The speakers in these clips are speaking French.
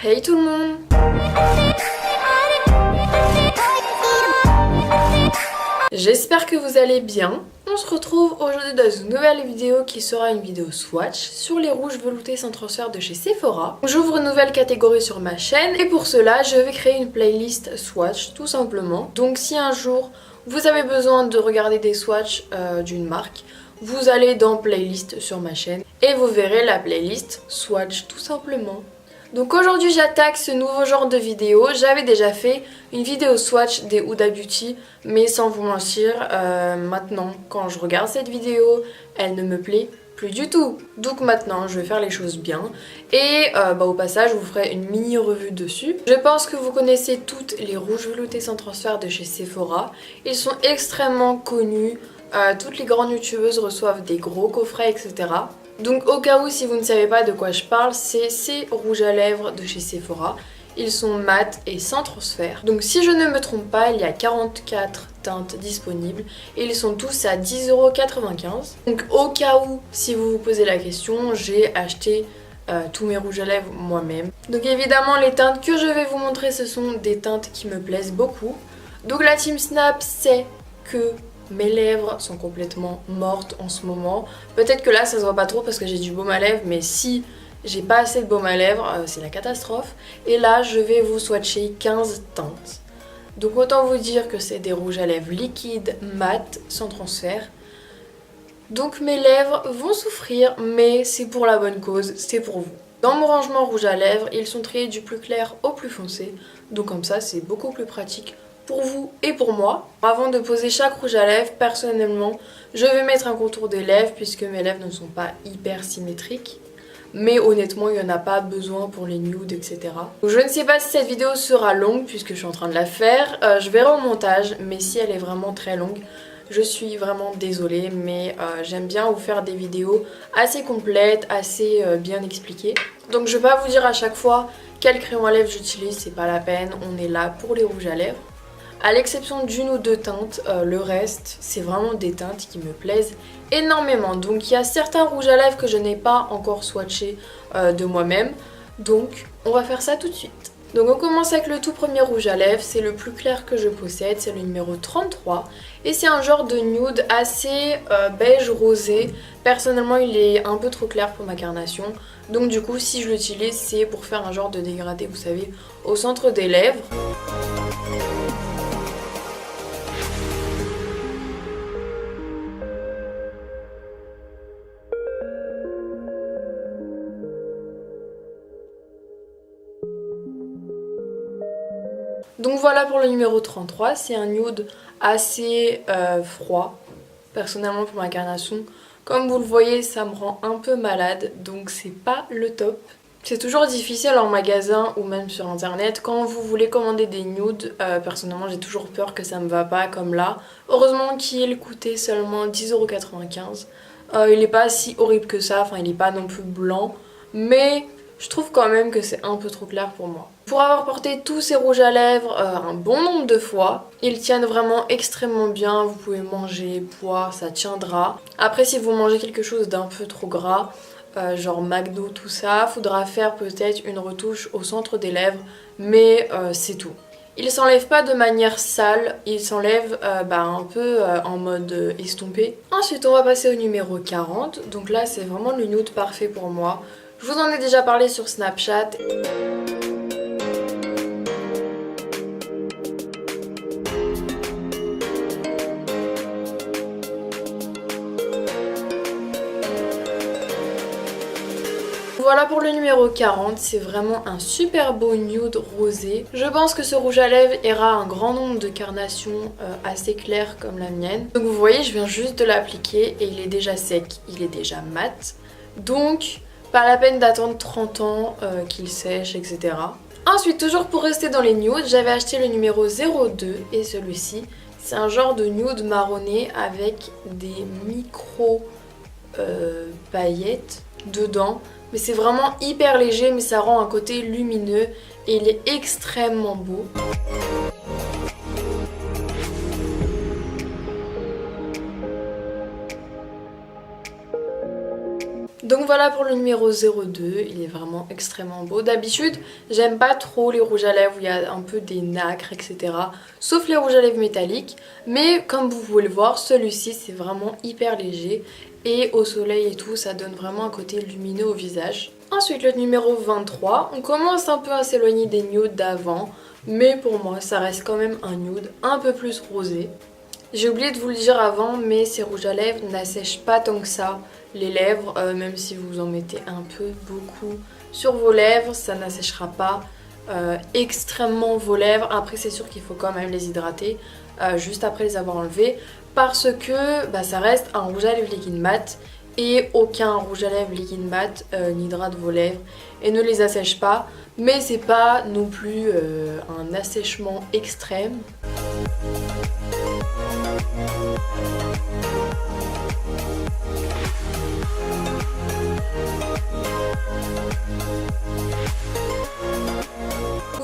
Hey tout le monde! J'espère que vous allez bien. On se retrouve aujourd'hui dans une nouvelle vidéo qui sera une vidéo swatch sur les rouges veloutés sans transfert de chez Sephora. J'ouvre une nouvelle catégorie sur ma chaîne et pour cela je vais créer une playlist swatch tout simplement. Donc si un jour vous avez besoin de regarder des swatchs d'une marque, vous allez dans playlist sur ma chaîne et vous verrez la playlist swatch tout simplement. Donc aujourd'hui j'attaque ce nouveau genre de vidéo. J'avais déjà fait une vidéo swatch des Huda Beauty, mais sans vous mentir, maintenant quand je regarde cette vidéo, elle ne me plaît plus du tout. Donc maintenant je vais faire les choses bien et au passage je vous ferai une mini revue dessus. Je pense que vous connaissez toutes les rouges veloutés sans transfert de chez Sephora. Ils sont extrêmement connus, toutes les grandes youtubeuses reçoivent des gros coffrets etc. Donc au cas où si vous ne savez pas de quoi je parle, c'est ces rouges à lèvres de chez Sephora. Ils sont mat et sans transfert. Donc si je ne me trompe pas, il y a 44 teintes disponibles et ils sont tous à 10,95 €. Donc au cas où si vous vous posez la question, j'ai acheté tous mes rouges à lèvres moi-même. Donc évidemment les teintes que je vais vous montrer ce sont des teintes qui me plaisent beaucoup. Donc la team Snap sait que mes lèvres sont complètement mortes en ce moment. Peut-être que là ça se voit pas trop parce que j'ai du baume à lèvres, mais si j'ai pas assez de baume à lèvres, c'est la catastrophe. Et là je vais vous swatcher 15 teintes. Donc autant vous dire que c'est des rouges à lèvres liquides, mat, sans transfert. Donc mes lèvres vont souffrir, mais c'est pour la bonne cause, c'est pour vous. Dans mon rangement rouge à lèvres, ils sont triés du plus clair au plus foncé. Donc comme ça c'est beaucoup plus pratique pour vous et pour moi. Avant de poser chaque rouge à lèvres, personnellement, je vais mettre un contour des lèvres puisque mes lèvres ne sont pas hyper symétriques. Mais honnêtement, il n'y en a pas besoin pour les nudes, etc. Donc, je ne sais pas si cette vidéo sera longue puisque je suis en train de la faire. Je verrai au montage, mais si elle est vraiment très longue, je suis vraiment désolée. Mais j'aime bien vous faire des vidéos assez complètes, assez bien expliquées. Donc je ne vais pas vous dire à chaque fois quel crayon à lèvres j'utilise, c'est pas la peine. On est là pour les rouges à lèvres. À l'exception d'une ou deux teintes, le reste c'est vraiment des teintes qui me plaisent énormément. Donc il y a certains rouges à lèvres que je n'ai pas encore swatché de moi-même. Donc on va faire ça tout de suite. Donc on commence avec le tout premier rouge à lèvres, c'est le plus clair que je possède, c'est le numéro 33. Et c'est un genre de nude assez beige rosé. Personnellement il est un peu trop clair pour ma carnation. Donc du coup si je l'utilise c'est pour faire un genre de dégradé, vous savez, au centre des lèvres. Donc voilà pour le numéro 33, c'est un nude assez froid, personnellement pour ma carnation. Comme vous le voyez, ça me rend un peu malade, donc c'est pas le top. C'est toujours difficile en magasin ou même sur internet, quand vous voulez commander des nudes, personnellement j'ai toujours peur que ça me va pas comme là. Heureusement qu'il coûtait seulement 10,95 €. Il est pas si horrible que ça, enfin il est pas non plus blanc, mais je trouve quand même que c'est un peu trop clair pour moi. Pour avoir porté tous ces rouges à lèvres un bon nombre de fois, ils tiennent vraiment extrêmement bien. Vous pouvez manger, boire, ça tiendra. Après si vous mangez quelque chose d'un peu trop gras, genre McDo, tout ça, faudra faire peut-être une retouche au centre des lèvres, mais c'est tout. Il s'enlève pas de manière sale, il s'enlève un peu en mode estompé. Ensuite on va passer au numéro 40, donc là c'est vraiment le nude parfait pour moi. Je vous en ai déjà parlé sur Snapchat. Voilà pour le numéro 40, c'est vraiment un super beau nude rosé. Je pense que ce rouge à lèvres ira un grand nombre de carnations assez claires comme la mienne. Donc vous voyez, je viens juste de l'appliquer et il est déjà sec, il est déjà mat. Donc pas la peine d'attendre 30 ans qu'il sèche, etc. Ensuite, toujours pour rester dans les nudes, j'avais acheté le numéro 02 et celui-ci, c'est un genre de nude marronné avec des micro paillettes dedans. Mais c'est vraiment hyper léger, mais ça rend un côté lumineux et il est extrêmement beau. Donc voilà pour le numéro 02, il est vraiment extrêmement beau. D'habitude, j'aime pas trop les rouges à lèvres où il y a un peu des nacres, etc. Sauf les rouges à lèvres métalliques. Mais comme vous pouvez le voir, celui-ci c'est vraiment hyper léger. Et au soleil et tout, ça donne vraiment un côté lumineux au visage. Ensuite le numéro 23, on commence un peu à s'éloigner des nudes d'avant. Mais pour moi, ça reste quand même un nude un peu plus rosé. J'ai oublié de vous le dire avant, mais ces rouges à lèvres n'assèchent pas tant que ça les lèvres, même si vous en mettez un peu, beaucoup sur vos lèvres, ça n'assèchera pas extrêmement vos lèvres. Après c'est sûr qu'il faut quand même les hydrater juste après les avoir enlevés, parce que ça reste un rouge à lèvres liquide mat et aucun rouge à lèvres liquide mat n'hydrate vos lèvres et ne les assèche pas, mais c'est pas non plus un assèchement extrême.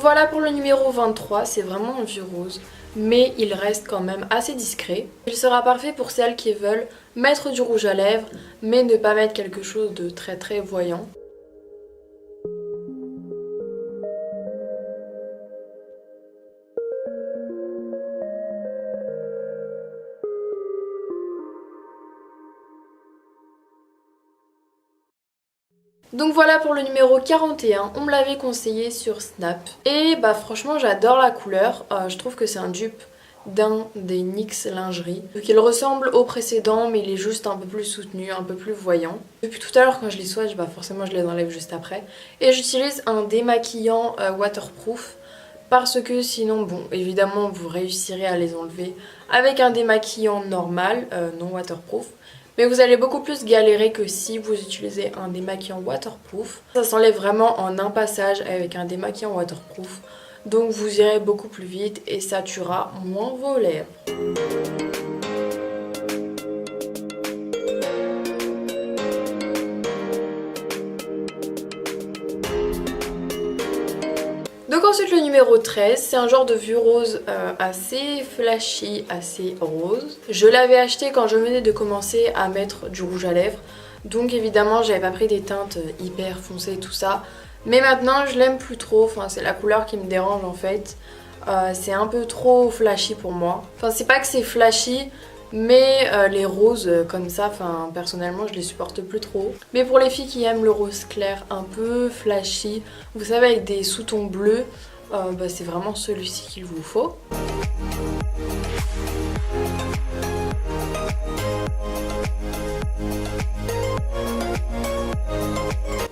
Voilà pour le numéro 23, c'est vraiment un vieux rose, mais il reste quand même assez discret. Il sera parfait pour celles qui veulent mettre du rouge à lèvres, mais ne pas mettre quelque chose de très très voyant. Donc voilà pour le numéro 41, on me l'avait conseillé sur Snap. Et franchement j'adore la couleur, je trouve que c'est un dupe d'un des NYX lingerie. Donc il ressemble au précédent mais il est juste un peu plus soutenu, un peu plus voyant. Depuis tout à l'heure quand je les swatch, forcément je les enlève juste après. Et j'utilise un démaquillant waterproof. Parce que sinon, bon, évidemment, vous réussirez à les enlever avec un démaquillant normal, non waterproof. Mais vous allez beaucoup plus galérer que si vous utilisez un démaquillant waterproof. Ça s'enlève vraiment en un passage avec un démaquillant waterproof. Donc vous irez beaucoup plus vite et ça tuera moins vos lèvres. Donc ensuite le numéro 13, c'est un genre de vieux rose assez flashy, assez rose. Je l'avais acheté quand je venais de commencer à mettre du rouge à lèvres. Donc évidemment j'avais pas pris des teintes hyper foncées tout ça. Mais maintenant je l'aime plus trop, enfin c'est la couleur qui me dérange en fait. C'est un peu trop flashy pour moi. Enfin c'est pas que c'est flashy, mais les roses comme ça, personnellement je les supporte plus trop. Mais pour les filles qui aiment le rose clair un peu flashy, vous savez avec des sous-tons bleus, c'est vraiment celui-ci qu'il vous faut.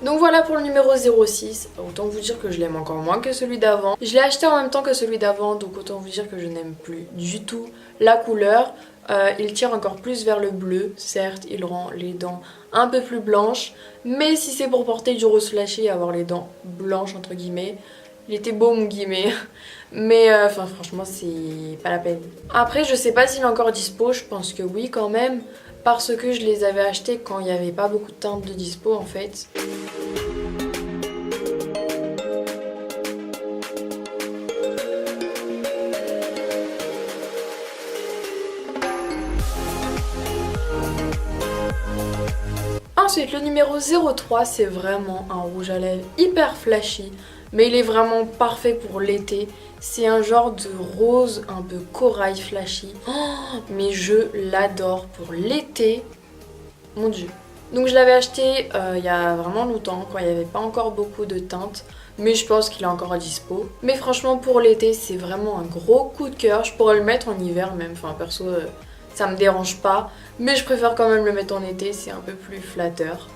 Donc voilà pour le numéro 06, autant vous dire que je l'aime encore moins que celui d'avant. Je l'ai acheté en même temps que celui d'avant, donc autant vous dire que je n'aime plus du tout la couleur. Il tire encore plus vers le bleu, certes il rend les dents un peu plus blanches, mais si c'est pour porter du rose flashy et avoir les dents blanches entre guillemets, il était beau mon guillemet, mais franchement c'est pas la peine. Après je sais pas s'il est encore dispo, je pense que oui quand même, parce que je les avais achetés quand il n'y avait pas beaucoup de teintes de dispo en fait. Ensuite le numéro 03, c'est vraiment un rouge à lèvres hyper flashy, mais il est vraiment parfait pour l'été. C'est un genre de rose un peu corail flashy, mais je l'adore pour l'été, mon dieu. Donc je l'avais acheté il y a vraiment longtemps, quand il n'y avait pas encore beaucoup de teintes, mais je pense qu'il est encore à dispo. Mais franchement pour l'été c'est vraiment un gros coup de cœur, je pourrais le mettre en hiver même, perso ça me dérange pas, mais je préfère quand même le mettre en été, c'est un peu plus flatteur.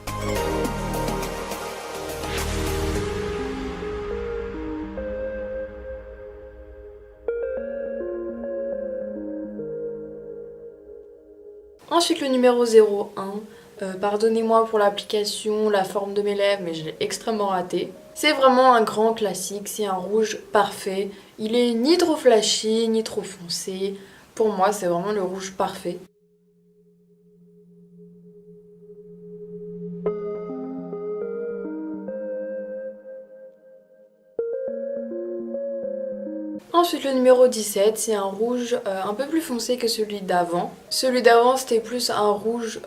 Ensuite le numéro 01, pardonnez-moi pour l'application, la forme de mes lèvres, mais je l'ai extrêmement raté. C'est vraiment un grand classique, c'est un rouge parfait. Il est ni trop flashy, ni trop foncé. Pour moi, c'est vraiment le rouge parfait. Ensuite le numéro 17, c'est un rouge un peu plus foncé que celui d'avant. Celui d'avant c'était plus un rouge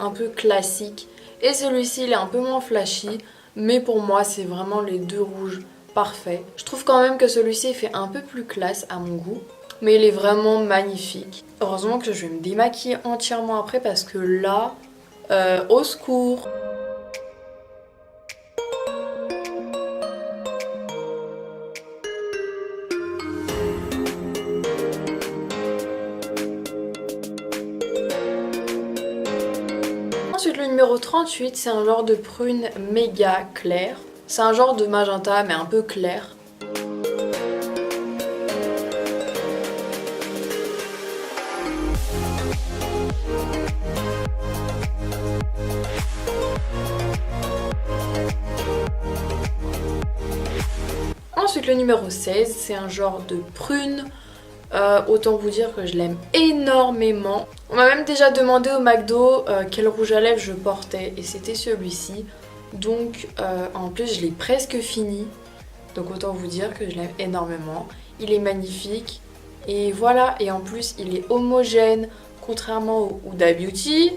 un peu classique Et celui-ci il est un peu moins flashy, mais pour moi c'est vraiment les deux rouges parfaits. Je trouve quand même que celui-ci fait un peu plus classe à mon goût, mais il est vraiment magnifique. Heureusement que je vais me démaquiller entièrement après parce que là, au secours. Ensuite le numéro 38, c'est un genre de prune méga clair. C'est un genre de magenta mais un peu clair. Ensuite le numéro 16, c'est un genre de prune. Autant vous dire que je l'aime énormément. On m'a même déjà demandé au McDo quel rouge à lèvres je portais et c'était celui-ci. Donc en plus je l'ai presque fini. Donc autant vous dire que je l'aime énormément. Il est magnifique et voilà, et en plus il est homogène contrairement au Huda Beauty.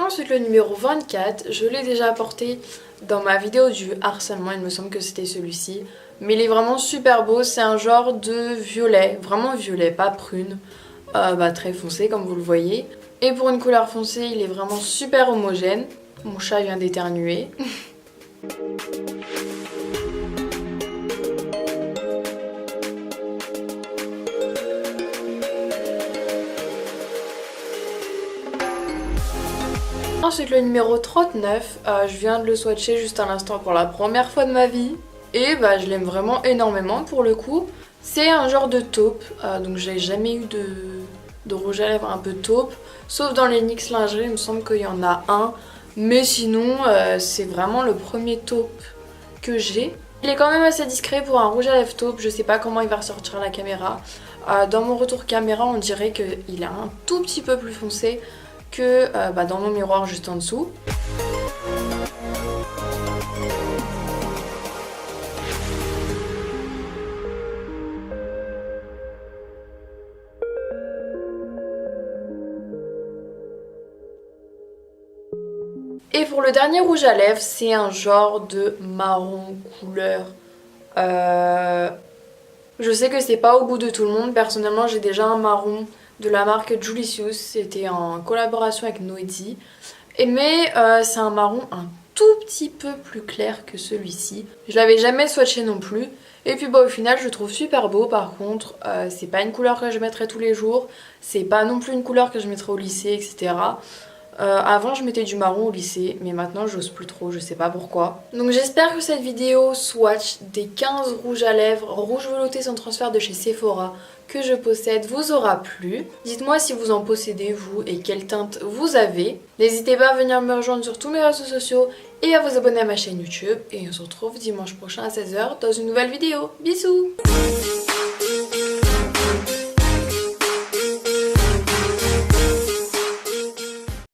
Ensuite le numéro 24, je l'ai déjà porté dans ma vidéo du harcèlement, il me semble que c'était celui-ci. Mais il est vraiment super beau, c'est un genre de violet, vraiment violet, pas prune, très foncé comme vous le voyez. Et pour une couleur foncée, il est vraiment super homogène. Mon chat vient d'éternuer. Ensuite le numéro 39, je viens de le swatcher juste à l'instant pour la première fois de ma vie. Et je l'aime vraiment énormément pour le coup. C'est un genre de taupe, donc j'ai jamais eu de rouge à lèvres un peu taupe. Sauf dans les NYX lingerie, il me semble qu'il y en a un. Mais sinon, c'est vraiment le premier taupe que j'ai. Il est quand même assez discret pour un rouge à lèvres taupe, je sais pas comment il va ressortir à la caméra. Dans mon retour caméra, on dirait qu'il est un tout petit peu plus foncé que dans mon miroir juste en dessous. Et pour le dernier rouge à lèvres, c'est un genre de marron couleur. Je sais que c'est pas au goût de tout le monde. Personnellement, j'ai déjà un marron de la marque Julicius. C'était en collaboration avec Noedi. Mais c'est un marron un tout petit peu plus clair que celui-ci. Je l'avais jamais swatché non plus. Et puis au final, je le trouve super beau. Par contre, c'est pas une couleur que je mettrais tous les jours. C'est pas non plus une couleur que je mettrais au lycée, etc. Avant je mettais du marron au lycée, mais maintenant j'ose plus trop, je sais pas pourquoi. Donc j'espère que cette vidéo swatch des 15 rouges à lèvres rouge velouté sans transfert de chez Sephora que je possède vous aura plu. Dites-moi si vous en possédez vous et quelle teinte vous avez. N'hésitez pas à venir me rejoindre sur tous mes réseaux sociaux et à vous abonner à ma chaîne YouTube. Et on se retrouve dimanche prochain à 16 h dans une nouvelle vidéo. Bisous!